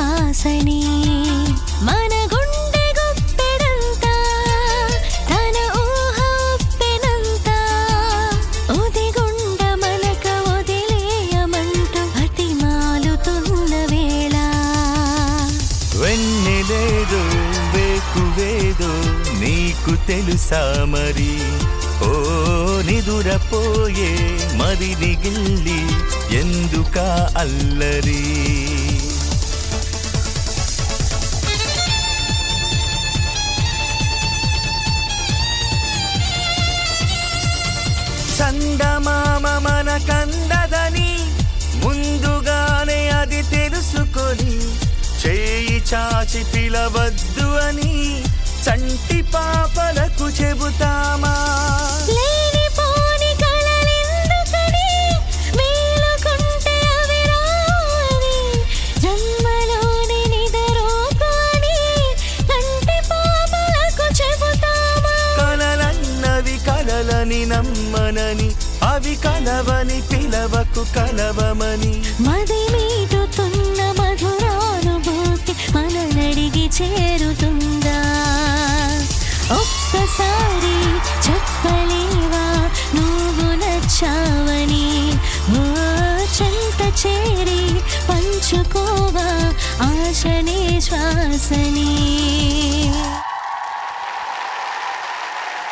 శ్వాసని మన గుండె గుప్పెడంతా తన ఊహ ఉప్పెనంతా ఉదిగుండ మనక వదిలేయమంటూ అతిమాలుతున్న వేళ వెన్నెలేదో వేకువేదో నీకు తెలుసా మరి ఓ నిదురపోయే మదిని గిల్లి ఎందుకా అల్లరి చందమామ మన కందదని ముందుగానే అది తెలుసుకొని చేయి చాచి పిలవద్దు అని చంటి పాపలకు చెబుతామా లేనిపోని కలలెందుకని మేలుకుంటే అవి రావని జన్మలోని నిద్రోకు అని కంటి పాపలకు చెబుతామా కలలన్నవి కలలని నమ్మనని అవి కలవని పిలవకు కలవమని మది మీటుతున్న మధురానుభూతి మననడిగి చేరుతుందా ఒక్కసారి చెప్పలేవా నువ్వు నచ్చావని ఓ చెంత చేరి పంచుకోవా ఆశనే శ్వాసని